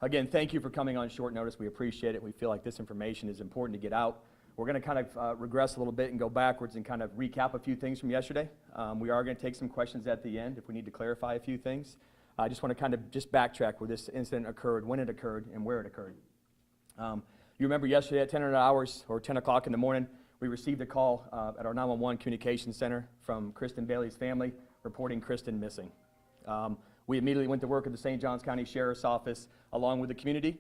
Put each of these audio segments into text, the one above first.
Again, thank you for coming on short notice. We appreciate it. We feel like this information is important to get out. We're going to kind of regress a little bit and go backwards and kind of recap a few things from yesterday. We are going to take some questions at the end if we need to clarify a few things. I just want to kind of just backtrack where this incident occurred, when it occurred, and where it occurred. You remember yesterday at 10 hours or 10 o'clock in the morning, we received a call at our 911 communication center from Tristyn Bailey's family reporting Tristyn missing. We immediately went to work at the St. Johns County Sheriff's Office along with the community,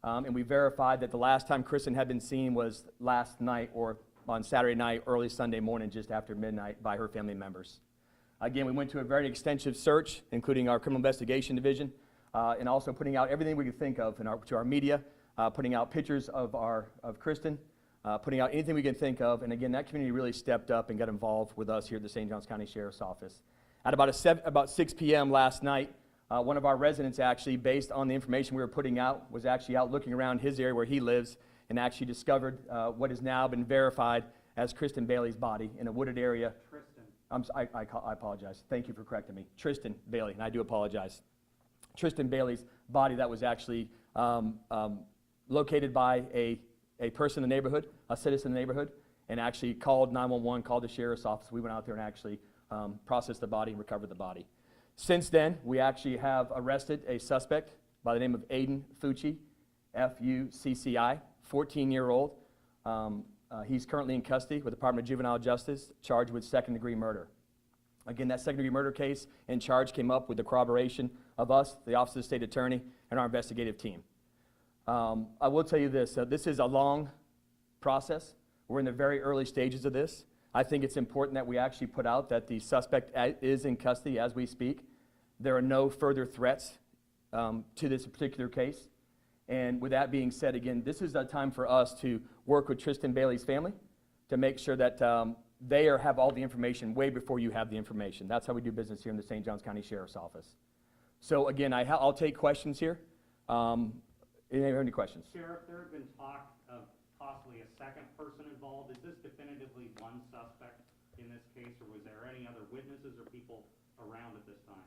and we verified that the last time Tristyn had been seen was last night or on Saturday night, early Sunday morning, just after midnight by her family members. Again, we went to a very extensive search, including our criminal investigation division, and also putting out everything we could think of to our media, putting out pictures of Tristyn, putting out anything we can think of, and again, that community really stepped up and got involved with us here at the St. Johns County Sheriff's Office. At about 6 p.m. last night, one of our residents actually, based on the information we were putting out, was actually out looking around his area where he lives and actually discovered what has now been verified as Tristyn Bailey's body in a wooded area. I apologize. Thank you for correcting me. Tristyn Bailey, and I do apologize. Tristyn Bailey's body that was actually located by a person in the neighborhood, a citizen in the neighborhood, and actually called 911, called the sheriff's office. We went out there and actually processed the body and recovered the body. Since then, we actually have arrested a suspect by the name of Aiden Fucci, F-U-C-C-I, 14-year-old. He's currently in custody with the Department of Juvenile Justice, charged with second-degree murder. Again, that second-degree murder case and charge came up with the corroboration of us, the Office of the State Attorney, and our investigative team. I will tell you this, this is a long process. We're in the very early stages of this. I think it's important that we actually put out that the suspect is in custody as we speak. There are no further threats to this particular case. And with that being said, again, this is a time for us to work with Tristyn Bailey's family to make sure that they have all the information way before you have the information. That's how we do business here in the St. Johns County Sheriff's Office. So again, I'll take questions here. Any questions? Sheriff, there had been talk of possibly a second person involved. Is this definitively one suspect in this case, or was there any other witnesses or people around at this time?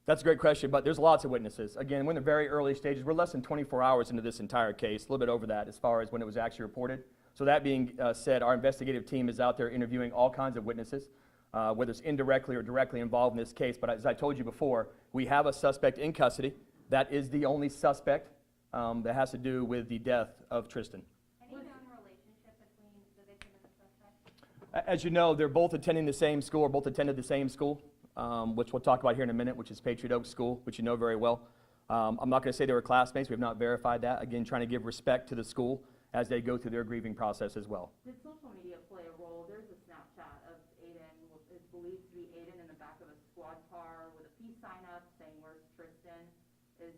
That's a great question, but there's lots of witnesses. Again, we're in the very early stages. We're less than 24 hours into this entire case, a little bit over that as far as when it was actually reported. So that being said, our investigative team is out there interviewing all kinds of witnesses, whether it's indirectly or directly involved in this case. But as I told you before, we have a suspect in custody. That is the only suspect that has to do with the death of Tristyn. Any known relationship between the victim and the suspect? As you know, they're both attending the same school, or both attended the same school, which we'll talk about here in a minute, which is Patriot Oak School, which you know very well. I'm not going to say they were classmates. We have not verified that. Again, trying to give respect to the school as they go through their grieving process as well. Did social media play a role? There's a Snapchat of Aiden, it's believed to be Aiden in the back of a squad car with a peace sign up saying, "Where's Tristyn?" Is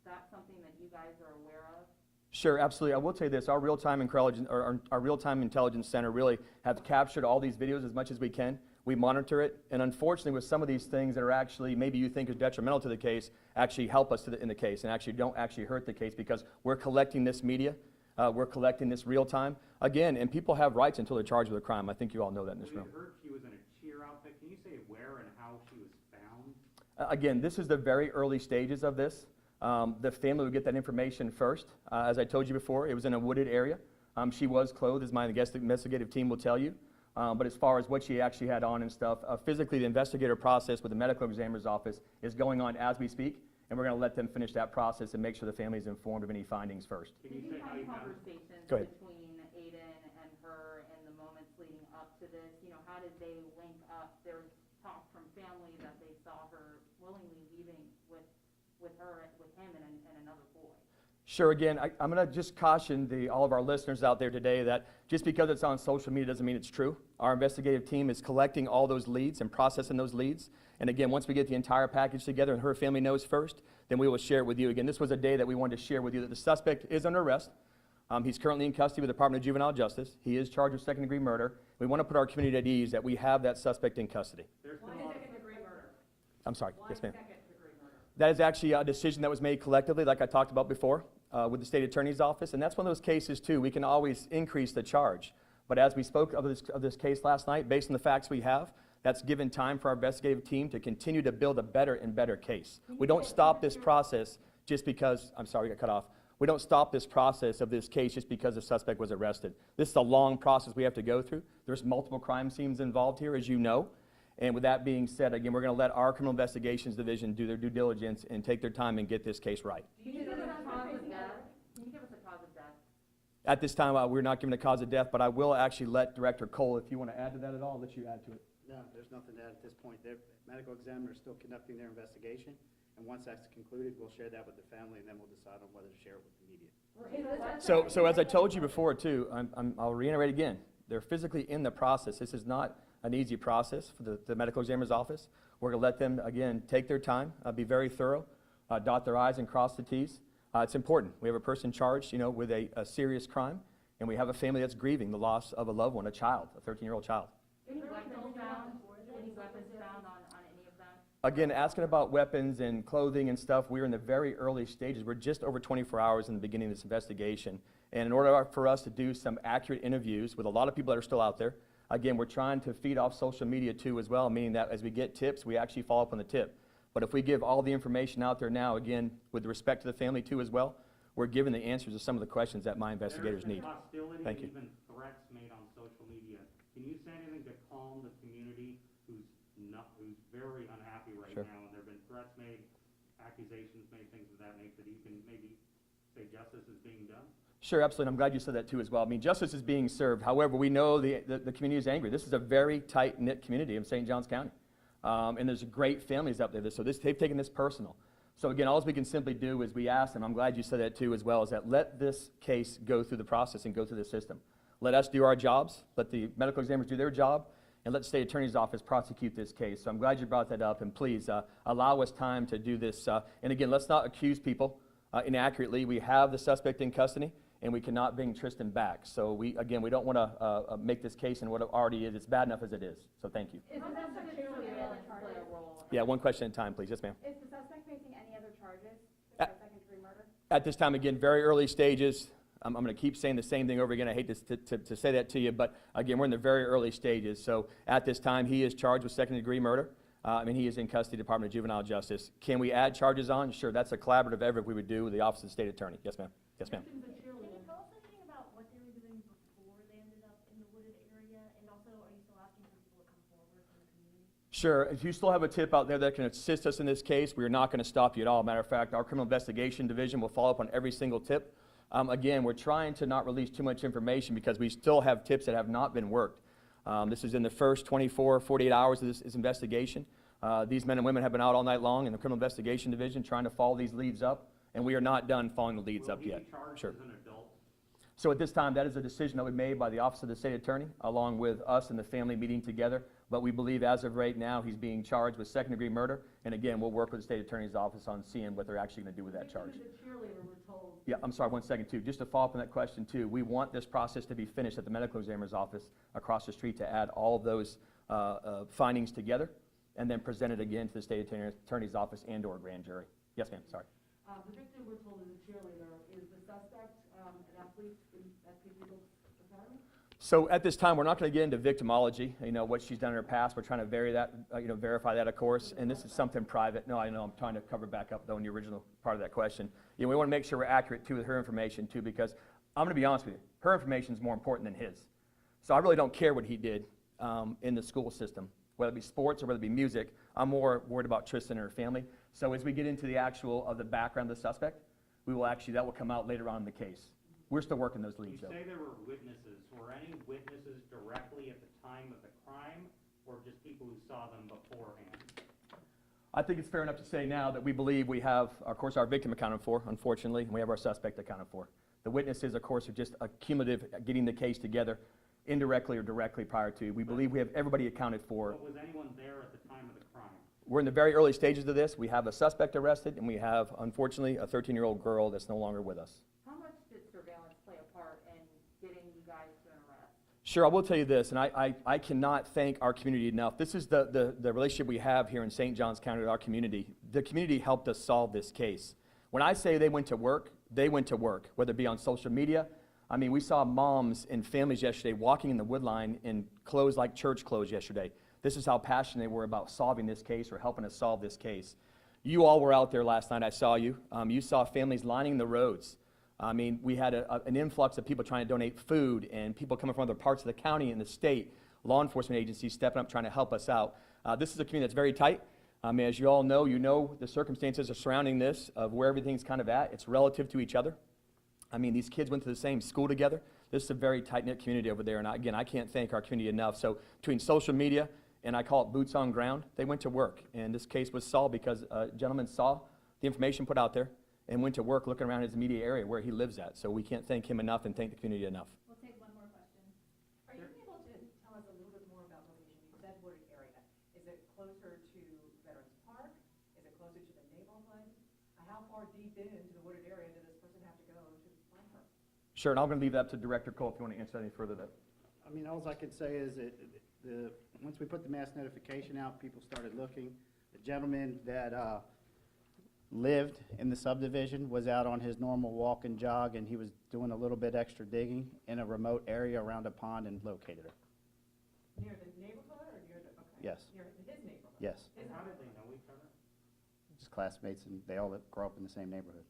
that something that you guys are aware of? Sure, absolutely. I will tell you this, our real-time intelligence center really have captured all these videos as much as we can. We monitor it, and unfortunately with some of these things that are actually, maybe you think is detrimental to the case, actually help us in the case and actually don't actually hurt the case, because we're collecting this media, we're collecting this real time. Again, and people have rights until they're charged with a crime. I think you all know that in this room. We heard she was in a cheer outfit. Can you say where and how she was found? Again, this is the very early stages of this. The family would get that information first. As I told you before, it was in a wooded area. She was clothed, as my investigative team will tell you. But as far as what she actually had on and stuff, physically the investigator process with the medical examiner's office is going on as we speak, and we're going to let them finish that process and make sure the family is informed of any findings first. Did you have conversations between Aiden and her in the moments leading up to this? You know, how did they link up? There was talk from family that they saw her willingly leaving with him and another boy. Sure. Again, I'm going to just caution all of our listeners out there today that just because it's on social media doesn't mean it's true. Our investigative team is collecting all those leads and processing those leads. And again, once we get the entire package together and her family knows first, then we will share it with you. Again, this was a day that we wanted to share with you that the suspect is under arrest. He's currently in custody with the Department of Juvenile Justice. He is charged with second-degree murder. We want to put our community at ease that we have that suspect in custody. Why second-degree murder? I'm sorry. Yes, ma'am. Second-degree murder? That is actually a decision that was made collectively, like I talked about before, with the state attorney's office, and that's one of those cases too. We can always increase the charge, but as we spoke of this case last night, based on the facts we have, that's given time for our investigative team to continue to build a better and better case. We don't stop this process just because, I'm sorry, I got cut off. We don't stop this process of this case just because the suspect was arrested. This is a long process we have to go through. There's multiple crime scenes involved here, as you know. And with that being said, again, we're going to let our Criminal Investigations Division do their due diligence and take their time and get this case right. Do you give us a cause of death? Can you give us a cause of death? At this time, we're not giving a cause of death, but I will actually let Director Cole, if you want to add to that at all, I'll let you add to it. No, there's nothing to add at this point. The medical examiner is still conducting their investigation, and once that's concluded, we'll share that with the family, and then we'll decide on whether to share it with the media. So as I told you before, too, I'll reiterate again, they're physically in the process. This is not an easy process for the medical examiner's office. We're going to let them, again, take their time, be very thorough, dot their I's and cross the T's. It's important. We have a person charged, with a serious crime, and we have a family that's grieving the loss of a loved one, a child, a 13-year-old child. Any weapons found? Any weapons found on any of them? Again, asking about weapons and clothing and stuff, we're in the very early stages. We're just over 24 hours in the beginning of this investigation. And in order for us to do some accurate interviews with a lot of people that are still out there, again, we're trying to feed off social media too as well, meaning that as we get tips, we actually follow up on the tip. But if we give all the information out there now, again, with respect to the family too as well, we're giving the answers to some of the questions that my investigators need. There's been hostility Thank and you. even threats made on social media. Can you say anything to calm the community who's very unhappy right Sure. now? And there have been threats made, accusations made, things of that nature, that you can maybe say justice is being done? Sure, absolutely. I'm glad you said that too as well. I mean, justice is being served. However, we know the community is angry. This is a very tight-knit community in St. Johns County. And there's great families up there. So they've taken this personal. So again, all we can simply do is we ask them, I'm glad you said that too as well, is that let this case go through the process and go through the system. Let us do our jobs, let the medical examiners do their job, and let the state attorney's office prosecute this case. So I'm glad you brought that up, and please allow us time to do this. And again, let's not accuse people inaccurately. We have the suspect in custody, and we cannot bring Tristyn back. So we don't want to make this case in what it already is. It's bad enough as it is. So thank you. Is the suspect surveillance play a role? Yeah, one question at a time, please. Yes, ma'am. Is the suspect facing any other charges Uh, besides second-degree murder? At this time, again, very early stages. I'm going to keep saying the same thing over again. I hate to say that to you, but again, we're in the very early stages. So at this time, he is charged with second-degree murder. He is in custody, Department of Juvenile Justice. Can we add charges on? Sure, that's a collaborative effort we would do with the Office of the State Attorney. Yes, ma'am. Yes, ma'am. Can you tell us anything about what they were doing before they ended up in the wooded area? And also, are you still asking for people to come forward from the community? Sure. If you still have a tip out there that can assist us in this case, we are not going to stop you at all. Matter of fact, our Criminal Investigation Division will follow up on every single tip. Again, we're trying to not release too much information because we still have tips that have not been worked. This is in the first 24, 48 hours of this investigation. These men and women have been out all night long in the Criminal Investigation Division trying to follow these leads up, and we are not done following the leads up yet. Will he be charged Sure. as an adult? So at this time, that is a decision that was made by the Office of the State Attorney, along with us and the family meeting together. But we believe as of right now, he's being charged with second-degree murder. And again, we'll work with the State Attorney's Office on seeing what they're actually going to do with that charge. Yeah, I'm sorry, one second too. Just to follow up on that question too, we want this process to be finished at the medical examiner's office across the street to add all of those findings together and then present it again to the State Attorney's Office and/or grand jury. Yes, ma'am, sorry. The victim, we're told, is a cheerleader. Is the suspect an athlete at People's Academy? So at this time, we're not going to get into victimology, what she's done in her past. We're trying to verify that, of course, and this is something private. No, I know, I'm trying to cover back up, though, in the original part of that question. We want to make sure we're accurate, too, with her information, too, because I'm going to be honest with you, her information is more important than his. So I really don't care what he did in the school system, whether it be sports or whether it be music. I'm more worried about Tristyn and her family. So as we get into the actual of the background of the suspect, that will come out later on in the case. We're still working those leads, You though. say there were witnesses. Were any witnesses directly at the time of the crime, or just people who saw them beforehand? I think it's fair enough to say now that we believe we have, of course, our victim accounted for, unfortunately, and we have our suspect accounted for. The witnesses, of course, are just a cumulative getting the case together indirectly or directly prior to. We believe we have everybody accounted for. But was anyone there at the time of the crime? We're in the very early stages of this. We have a suspect arrested, and we have, unfortunately, a 13-year-old girl that's no longer with us. How much did surveillance play a part in getting you guys to an arrest? Sure, I will tell you this, and I cannot thank our community enough. This is the relationship we have here in St. Johns County with our community. The community helped us solve this case. When I say they went to work, whether it be on social media. I mean, we saw moms and families yesterday walking in the woodline in clothes like church clothes yesterday. This is how passionate they were about solving this case or helping us solve this case. You all were out there last night. I saw you. You saw families lining the roads. I mean, we had an influx of people trying to donate food and people coming from other parts of the county and the state, law enforcement agencies stepping up trying to help us out. This is a community that's very tight. As you all know, the circumstances are surrounding this, of where everything's kind of at. It's relative to each other. I mean, these kids went to the same school together. This is a very tight-knit community over there, and again, I can't thank our community enough. So between social media and I call it boots on ground, they went to work. And this case was solved because a gentleman saw the information put out there and went to work looking around his immediate area where he lives at. So we can't thank him enough and thank the community enough. We'll take one more question. Are you able to tell us a little bit more about location? You said wooded area. Is it closer to Veterans Park? Is it closer to the neighborhood? How far deep into the wooded area does this person have to go to find her? Sure, and I'm going to leave that up to Director Cole if you want to answer any further. I mean, all I can say is that once we put the mass notification out, people started looking. The gentleman that lived in the subdivision was out on his normal walk and jog, and he was doing a little bit extra digging in a remote area around a pond and located her. Near the neighborhood or near the, okay. Yes. Near his neighborhood? Yes. And how did they know each other? Just classmates, and they all grow up in the same neighborhood.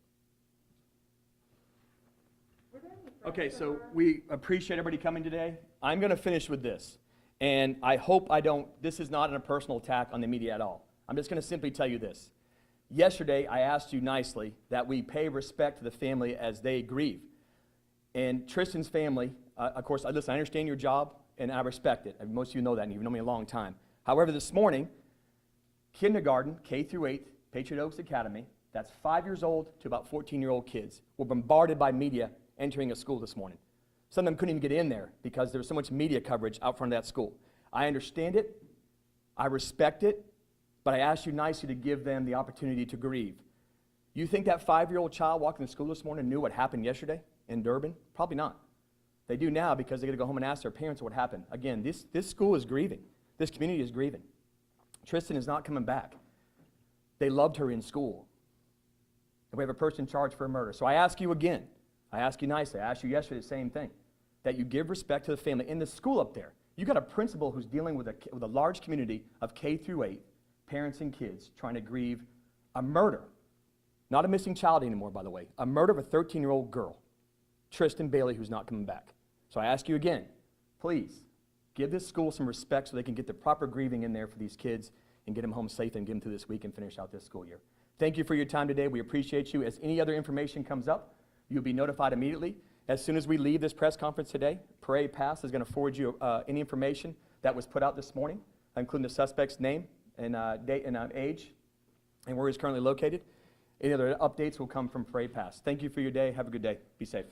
Were there any Okay, threats so to her? we appreciate everybody coming today. I'm going to finish with this. And I hope this is not a personal attack on the media at all. I'm just going to simply tell you this. Yesterday, I asked you nicely that we pay respect to the family as they grieve. And Tristyn's family, of course, listen, I understand your job, and I respect it. And most of you know that, and you've known me a long time. However, this morning, kindergarten, K through 8, Patriot Oaks Academy, that's 5 years old to about 14-year-old kids, were bombarded by media entering a school this morning. Some of them couldn't even get in there because there was so much media coverage out front of that school. I understand it. I respect it. But I asked you nicely to give them the opportunity to grieve. You think that 5-year-old child walking to school this morning knew what happened yesterday in Durban? Probably not. They do now because they got to go home and ask their parents what happened. Again, this school is grieving. This community is grieving. Tristyn is not coming back. They loved her in school. And we have a person charged for a murder. So I ask you again. I ask you nicely. I asked you yesterday the same thing. That you give respect to the family. In the school up there, you got a principal who's dealing with a large community of K through 8, parents and kids trying to grieve a murder. Not a missing child anymore, by the way. A murder of a 13-year-old girl, Tristyn Bailey, who's not coming back. So I ask you again, please, give this school some respect so they can get the proper grieving in there for these kids and get them home safe and get them through this week and finish out this school year. Thank you for your time today. We appreciate you. As any other information comes up, you'll be notified immediately. As soon as we leave this press conference today, Parade Pass is going to forward you any information that was put out this morning, including the suspect's name and date and age and where he's currently located. Any other updates will come from Parade Pass. Thank you for your day. Have a good day. Be safe.